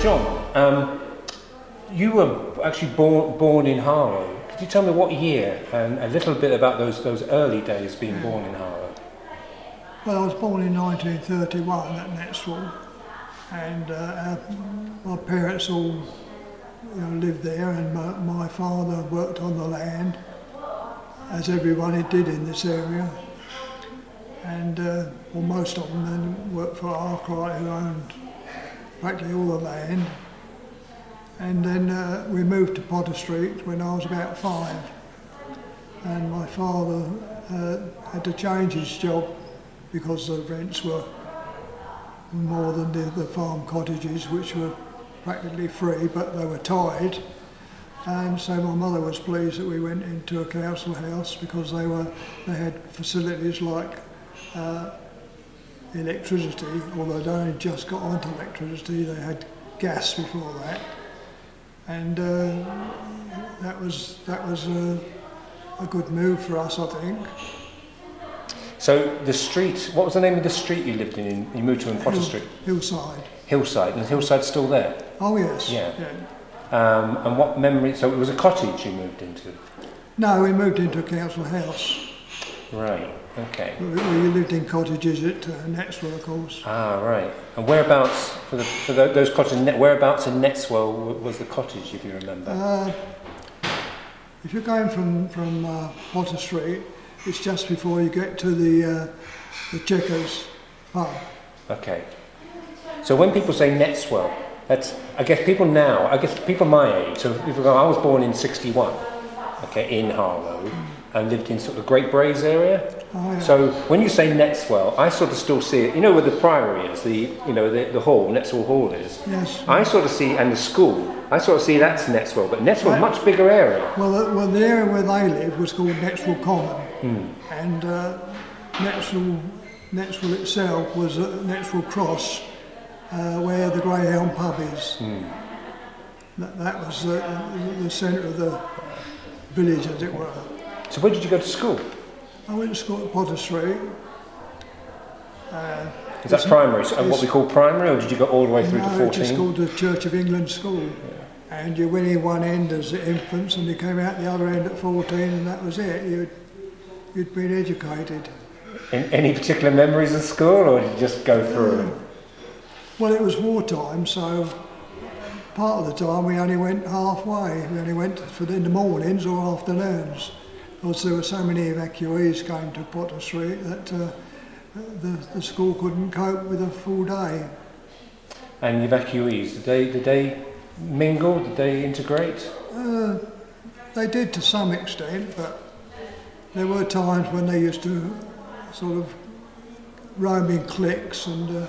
John, you were actually born in Harlow. Could you tell me what year and a little bit about those early days being born in Harlow? Well, I was born in 1931 at Netteswell, and my parents all lived there, and my father worked on the land, as everybody did in this area. And well, most of them then worked for Harlow, who owned practically all the land. And then we moved to Potter Street when I was about 5. And my father had to change his job because the rents were more than the farm cottages, which were practically free, but they were tied. And so my mother was pleased that we went into a council house because they had facilities like electricity, although they only just got onto electricity. They had gas before that, and that was a good move for us, I think. So the street, what was the name of the street you lived in? You moved to in Potter Street? Hillside. Hillside, and Hillside's still there? Oh yes. Yeah. And what memory? So it was a cottage you moved into? No, we moved into a council house. Right. Okay. We lived in cottages at Netteswell, of course. Ah, right. And whereabouts for those cottages? Whereabouts in Netteswell was the cottage, if you remember? If you're going from Potter Street, it's just before you get to the Checkers pub. Okay. So when people say Netteswell, I guess people my age, so people go, I was born in 61, okay, in Harlow, and lived in sort of Great Braes area. Oh, yeah. So when you say Netteswell, I sort of still see it, where the priory is, the hall, Netteswell Hall is. Yes. I sort of see, and the school, I sort of see that's Netteswell, but Netteswell's a much bigger area. Well, the area where they lived was called Netteswell Common, and Netteswell itself was at Netteswell Cross, where the Greyhound pub is. That was the centre of the village, as it were. So where did you go to school? I went to school at Potter Street. Is that primary? So what we call primary, or did you go all the way through to 14? No, just called the Church of England School. Yeah. And you went in one end as infants and you came out the other end at 14, and that was it. You'd been educated. Any particular memories of school, or did you just go through? Well, it was wartime, so part of the time we only went halfway. We only went in the mornings or afternoons, because there were so many evacuees came to Potter Street that the school couldn't cope with a full day. And the evacuees, did they mingle? Did they integrate? They did to some extent, but there were times when they used to sort of roam in cliques and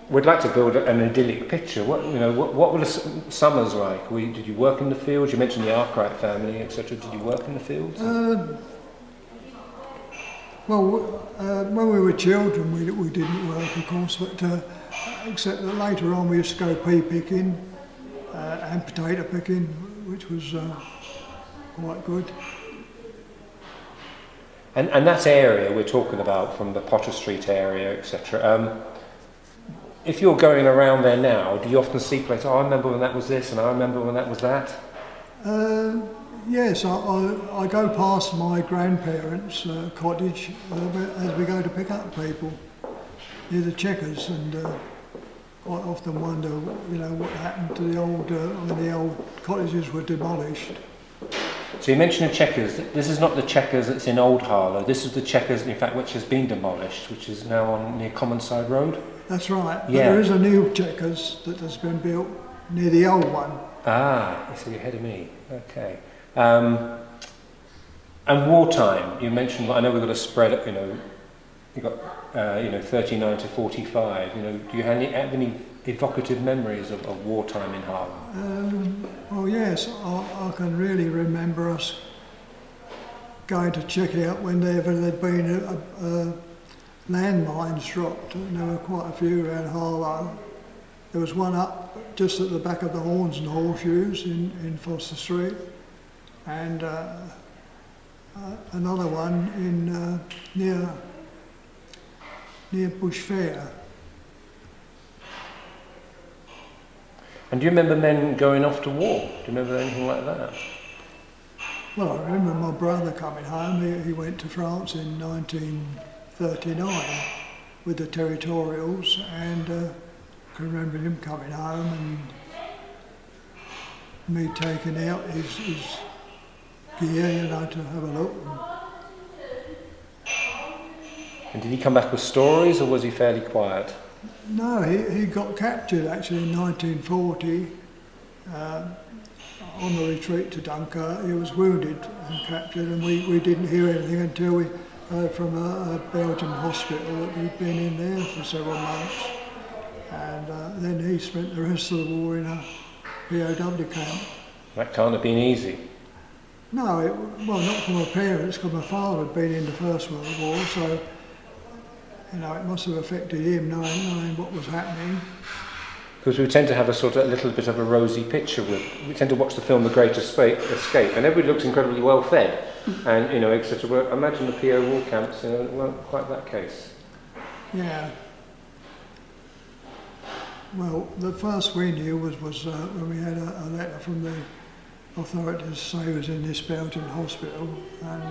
we'd like to build an idyllic picture. What were the summers like? Did you work in the fields? You mentioned the Arkwright family, etc. Did you work in the fields? When we were children, we didn't work, of course, but except that later on we used to go pea picking and potato picking, which was quite good. And that area we're talking about, from the Potter Street area, etc. If you're going around there now, do you often see places? Oh, I remember when that was this, and I remember when that was that. Yes, I go past my grandparents' cottage as we go to pick up people near the Checkers, and quite often wonder, what happened to the old when the old cottages were demolished. So you mentioned the Checkers. This is not the Checkers that's in Old Harlow. This is the Checkers, in fact, which has been demolished, which is now on near Commonside Road. That's right. But yeah. There is a new Checkers that has been built near the old one. Ah, so you're ahead of me. Okay. And wartime. You mentioned. I know we've got a spread. You've got 39 to 45. Do you have any evocative memories of wartime in Harlow? Well, yes, I can really remember us going to check out whenever there'd been landmines dropped, and there were quite a few around Harlow. There was one up just at the back of the Horns and Horseshoes in Foster Street, and another one in near Bush Fair. And do you remember men going off to war? Do you remember anything like that? Well, I remember my brother coming home. He went to France in 1939 with the Territorials, and I can remember him coming home and me taking out his gear, you know, to have a look. And did he come back with stories, or was he fairly quiet? No, he got captured actually in 1940 on the retreat to Dunkirk. He was wounded and captured, and we didn't hear anything until we heard from a Belgian hospital that he'd been in there for several months. And then he spent the rest of the war in a POW camp. That can't have been easy. No, well, not for my parents, because my father had been in the First World War, so you know, it must have affected him knowing what was happening. Because we tend to have a little bit of a rosy picture we tend to watch the film The Great Escape, and everybody looks incredibly well fed, and you know, etc. But imagine the PO war camps, you know, it weren't quite that case. Yeah. Well, the first we knew was when we had a letter from the authorities to say he was in this Belgian hospital, and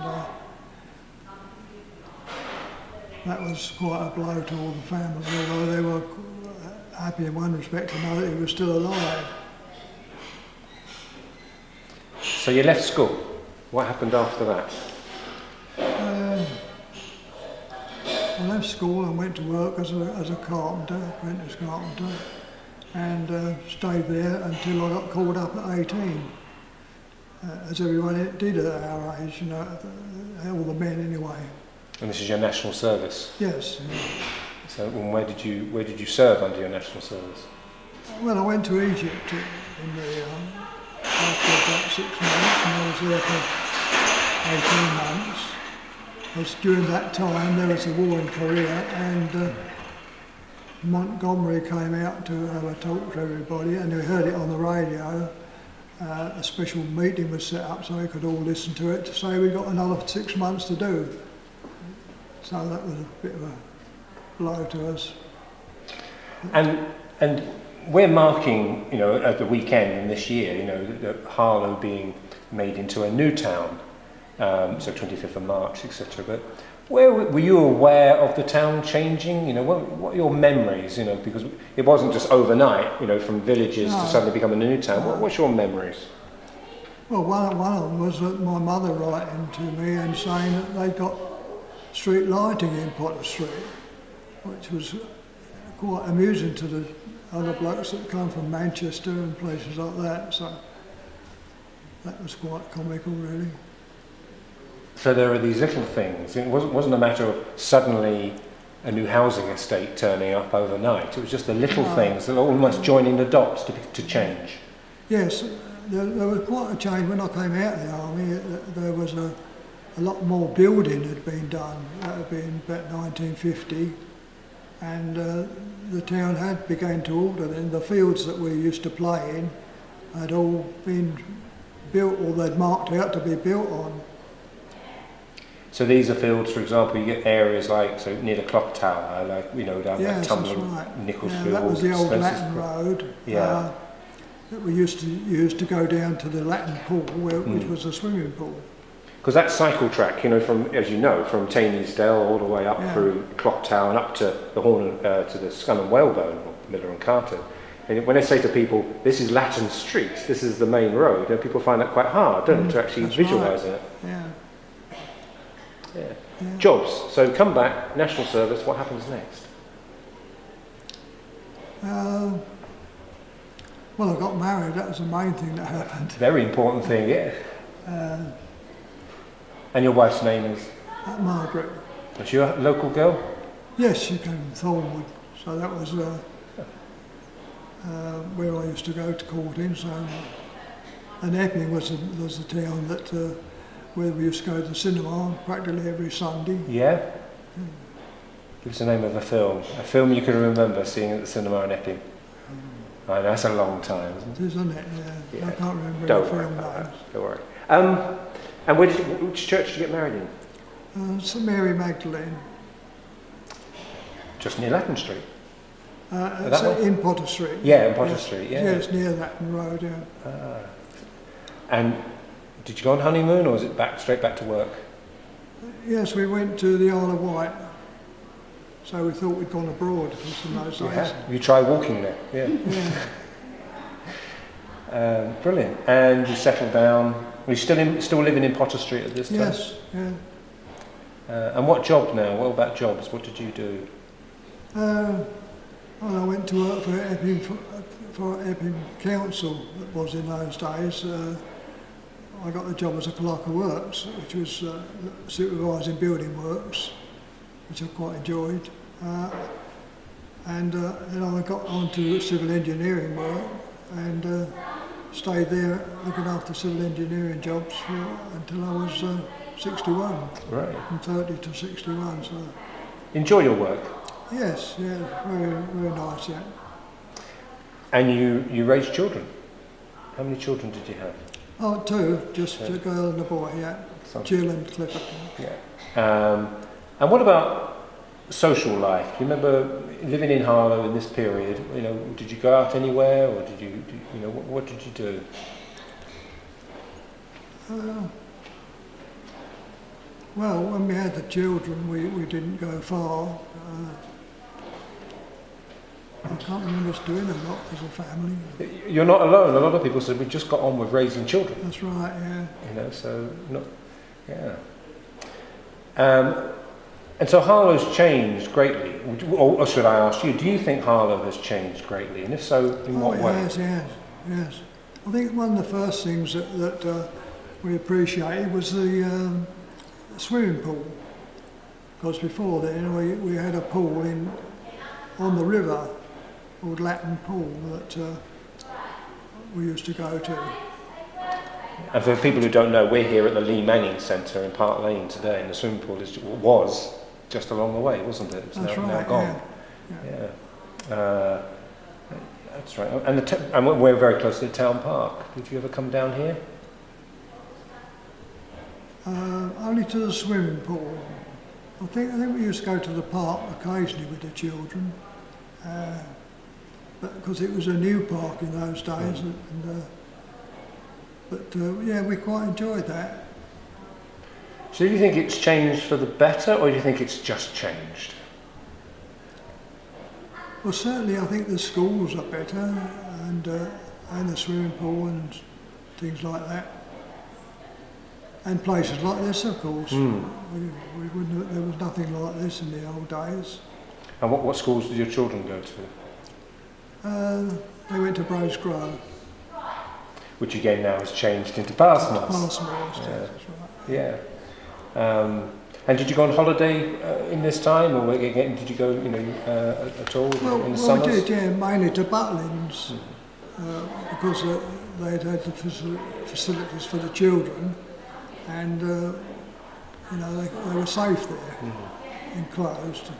that was quite a blow to all the family, although they were happy in one respect to know that he was still alive. So you left school. What happened after that? I left school and went to work as a carpenter, apprentice carpenter, and stayed there until I got called up at 18. As everyone did at our age, you know, all the men anyway. And this is your national service? Yes. So where did you serve under your national service? Well, I went to Egypt after about 6 months, and I was there for 18 months. Because during that time there was a war in Korea, and Montgomery came out to have a talk to everybody, and we heard it on the radio. A special meeting was set up so we could all listen to it, to say we got another 6 months to do. So that was a bit of a blow to us. And we're marking, you know, at the weekend in this year, you know, Harlow being made into a new town, so 25th of March, etc. But were you aware of the town changing? You know, what are your memories? You know, because it wasn't just overnight, you know, from villages to suddenly becoming a new town. What's your memories? Well, one of them was that my mother writing to me and saying that they got street lighting in Potter Street, which was quite amusing to the other blokes that come from Manchester and places like that. So that was quite comical, really. So there are these little things. It wasn't a matter of suddenly a new housing estate turning up overnight. It was just the little things that are almost joining the dots to change. Yes, there was quite a change when I came out of the army. There was a lot more building had been done. That had been about 1950, and the town had begun to alter. Then the fields that we used to play in had all been built, or they'd marked out to be built on. So these are fields, for example, you get areas like, so near the clock tower, like, you know, down that Tumble, right. Nichols That was the old Latin Road. Yeah. That we used to go down to the Latin pool, which was a swimming pool. Because that cycle track, you know, from, as you know, from Taineysdale all the way up through Clock Tower and up to the Horn, to the Scum and Whalebone, or Miller and Carter. And when I say to people, this is Latin Street, this is the main road, you know, people find that quite hard, don't they, to actually visualise it. Yeah. Yeah. Jobs. So come back, national service, what happens next? Well, I got married, that was the main thing that happened. Very important thing, yeah. And your wife's name is? Margaret. Was she a local girl? Yes, she came from Thornwood, so that was where I used to go to courting. So, and Epping was the town that where we used to go to the cinema practically every Sunday. Yeah? Give us the name of a film you can remember seeing at the cinema in Epping. I know, that's a long time, isn't it? It is, isn't it? Yeah. I can't remember Don't the worry film about names. that. Don't worry. And which church did you get married in? St Mary Magdalene. Just near Latin Street? It's that one? in Potter Street. Yeah, in Potter Street, yeah. Yeah, it's near that road, yeah. Ah. And did you go on honeymoon, or was it straight back to work? Yes, we went to the Isle of Wight, so we thought we'd gone abroad in those days. You try walking there, yeah. Yeah. Brilliant. And you settled down. Are you still living in Potter Street at this time? Yes, yeah. And what job now? What about jobs? What did you do? Well, I went to work for Epping Council, that was in those days. I got the job as a clerk of works, which was supervising building works, which I quite enjoyed. And then I got on to civil engineering work and stayed there looking after civil engineering jobs until I was 61. Right. From 30 to 61. So. Enjoy your work? Yes, yeah, very, very nice, yeah. And you raised children? How many children did you have? Oh, two, just a girl and a boy, yeah. Jill and Clifford. Yeah. And what about social life? Do you remember living in Harlow in this period? You know, did you go out anywhere, or did you know, what did you do? Well, when we had the children, we didn't go far. I can't remember us doing a lot as a family. You're not alone. A lot of people said we just got on with raising children. That's right, yeah. You know, so not, yeah. And so Harlow's changed greatly. Or should I ask you, do you think Harlow has changed greatly? And if so, in what way? Yes. I think one of the first things that we appreciated was the swimming pool. Because before then we had a pool on the river called Latin Pool that we used to go to. And for people who don't know, we're here at the Leah Manning Centre in Park Lane today, and the swimming pool was just along the way, wasn't it? It's now gone. Yeah. That's right. And we're very close to the town park. Did you ever come down here? Only to the swimming pool. I think we used to go to the park occasionally with the children, but because it was a new park in those days. But we quite enjoyed that. So do you think it's changed for the better, or do you think it's just changed? Well, certainly I think the schools are better, and the swimming pool and things like that. And places like this, of course. We wouldn't. There was nothing like this in the old days. And what schools did your children go to? They went to Brose Grove. Which again now has changed into Passmore. Passmore, yeah. That's right. Yeah. And did you go on holiday in this time, or did you go, at all in the summers? We did, yeah, mainly to Butlins, because they had the facilities for the children, and they were safe there, enclosed.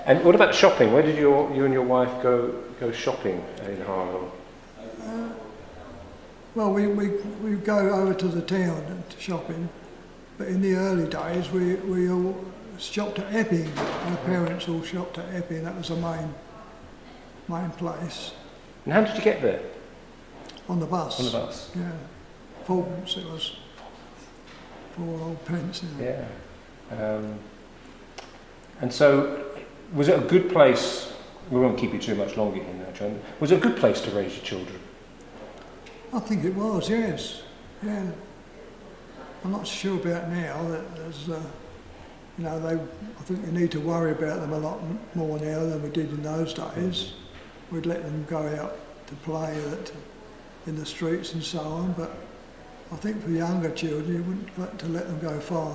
And what about shopping? Where did you and your wife go shopping in Harlow? Well, we go over to the town to shopping, but in the early days we all shopped at Epping. My parents all shopped at Epping. That was the main place. And how did you get there? On the bus. On the bus. Yeah, 4pence it was. 4 old pence. Yeah. And so, was it a good place? We won't keep you too much longer here now, John. Was it a good place to raise your children? I think it was, yes. Yeah. I'm not sure about now. That there's, I think we need to worry about them a lot more now than we did in those days. We'd let them go out to play in the streets and so on, but I think for younger children, you wouldn't like to let them go far,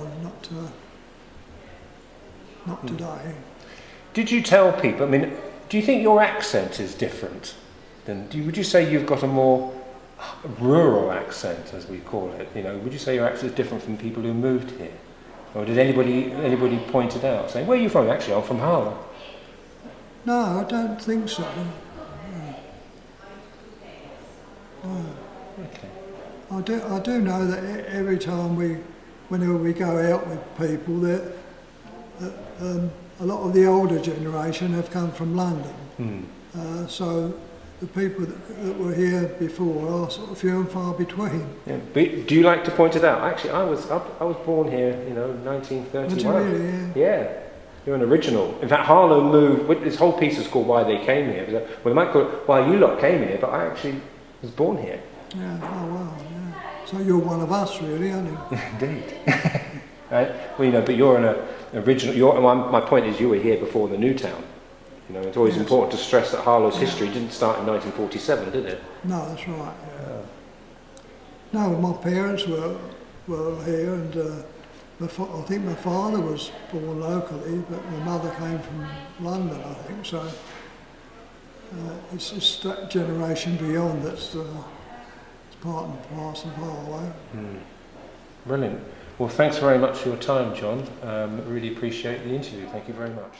not today. Did you tell people, do you think your accent is different? Would you say you've got a more rural accent, as we call it? Would you say your accent is different from people who moved here? Or did anybody point it out, saying, where are you from? Actually, I'm from Harlow. No, I don't think so. No. Okay. I do know that every time whenever we go out with people, that a lot of the older generation have come from London. So the people that were here before are sort of few and far between. Yeah. But do you like to point it out? Actually, I was born here, 1931. Did you really? Yeah. You're an original. In fact, Harlow moved. This whole piece is called "Why They Came Here." Well, they might call it "Why You Lot Came Here," but I actually was born here. Yeah. Oh wow. Yeah. So you're one of us, really, aren't you? Indeed. Right? Well, but you're an original. My point is, you were here before the new town. It's always important to stress that Harlow's history didn't start in 1947, did it? No, that's right. Yeah. No, my parents were here, and I think my father was born locally, but my mother came from London, I think. So it's just that generation beyond that's it's part and parcel of Harlow. Brilliant. Well, thanks very much for your time, John. Really appreciate the interview. Thank you very much.